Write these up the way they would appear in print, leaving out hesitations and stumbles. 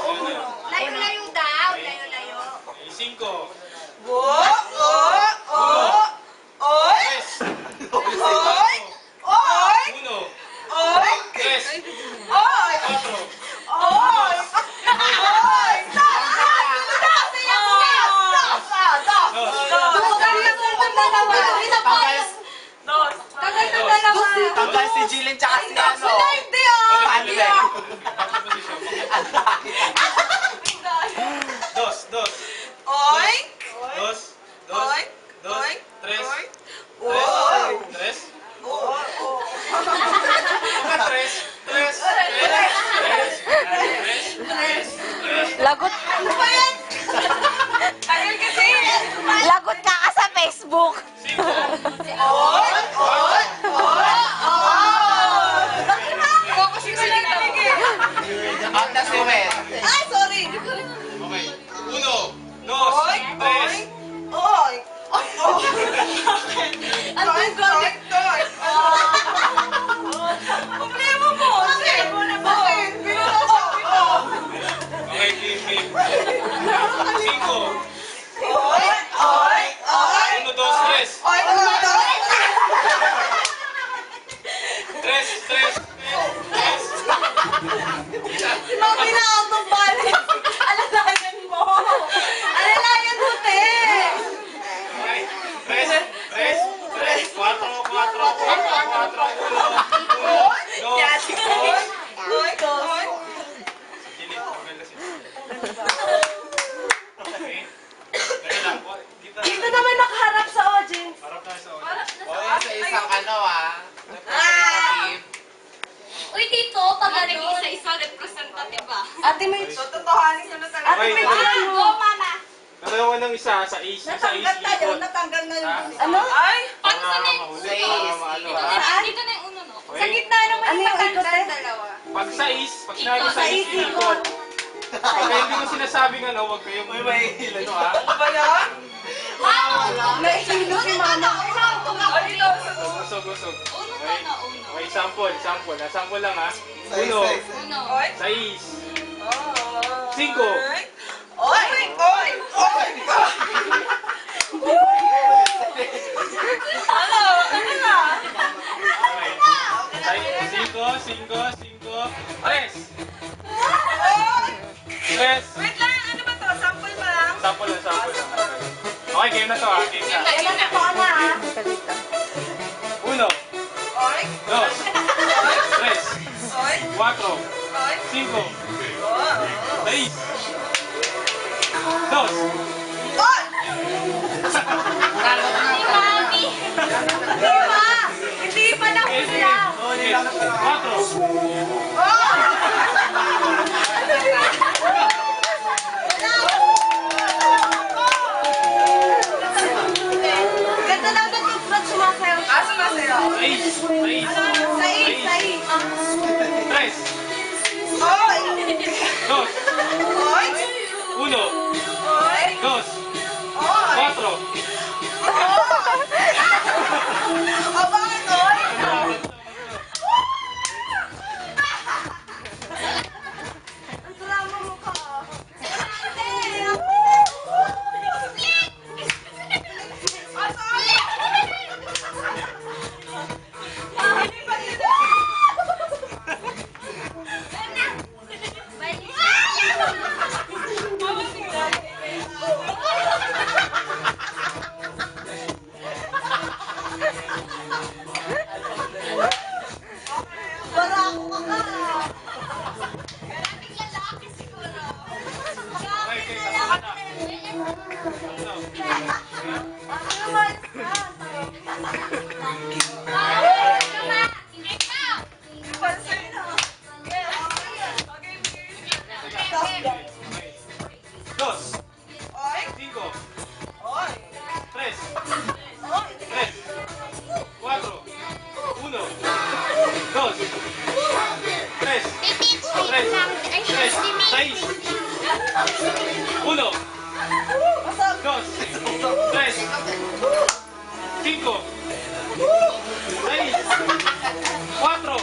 Layo-layo daw. Layo-layo. 5. Tanggal si Jillian tsaka si ano. Hindi ah! Paano ba? Dos. Oink! Dos. Oink! Dos. Oink! Tres. Oink! Tres. Lagot. Ano ba yan? Tagal kasi! Lagot ka sa Facebook. 5. Kasi talaga eh. Count na si Wet. Ay, sorry! Okay. 1, 2, 3. Oink! Ano yung gagawin? Problema mo! Bakit? Pinakasabi mo! Okay, game. 5. Oink! 1, 2, 3. Oink! Tres. Si Mami na out of balance! Alalayan mo! Alalayan mo, te! Okay. Tres. 4. 1, 2. Oink! Oink! Jillian, maganda si Okay. Teka lang. Dito naman nakaharap sa audience. Harap tayo sa audience. O sa isang ano representative. Uy, dito, pag nag-isa-isa representative ba? Ate May, totohanin ko na talaga. Ate Wait, May, wait. Oo, mama. Nakayawan ng isa sa is. natanggal tayo, natanggal na yung... Ha? Ano? Ay! Paano sa next? Sa Ano, Dito ha? na, dito na yung uno, no? Okay. Sa gitna naman Ano yung ikot, eh? dalawa. Pag sinabi sa is, ikot. Kaya hindi ko sinasabing ano, huwag kayong may ano ha. Ano ba yan? Naisino si Mama. Usog. Uno Okay. ka na, uno. Okay, sample. Sample lang ha. Uno. Uno. Oy! 6. 5. Oy! Oy! Oy! Ano? Ano na? Okay. 5. 3. Oy! Wait lang, ano ba to? Sample pa lang? Sample lang. Okay, game na to ha. Game na. Kailan na to, ana? 1. 2. Oy! 3. Oy! 4. Oy! 5. Oh! 6. 2. Oy! Si Mami. Hindi pa! Hindi pa lang sila! 4. Ganda lang na yung front sumasayaw. Ah, sumasayaw. 6. Said! 3. Oy! 2. Oy! 1. Oy! 2. Oy! 4. O bakit oy? Ang drama mo ka. Ah, sorry! Hindi pa rin. Barako ka ka. Pansin na. Dos. Oy! 5. Oy! 3. Oy! 4. 1. 2. 3. 6. 1. 2. Masag! 3. 5. 6. 4.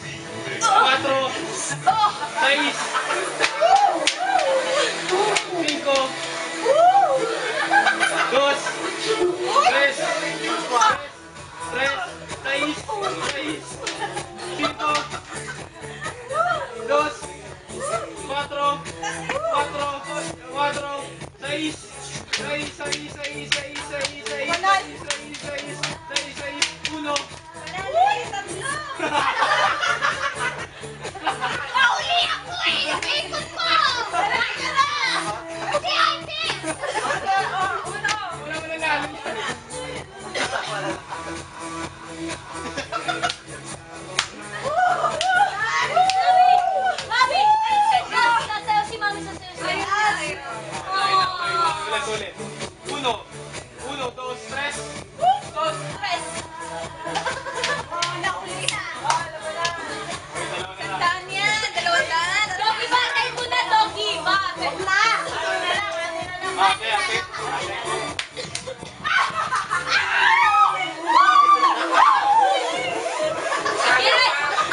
tres, cuatro, seis, cinco, dos, tres, seis, cinco, dos, cuatro, seis, uno. Nauli ako eh! Ikot ko! Wala ka na! Si ate! Wala mo nanalo. Mami! Sasayaw si Mami, sasayaw si Mami. Ulit. Uno, dos, tres. Press! Nauli na! Tandaan yan! 200! Doggy battle muna, doggy battle! Okay.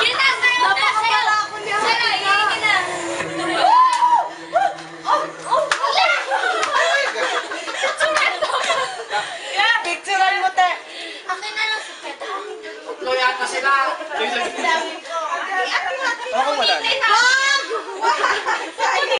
Kita, sayaw na! Sayaw! Sayaw, iingin na! Picturean mo, te. Akin na lang si Peta. Tatlo yata sila. Isa. Ako wala. Wag!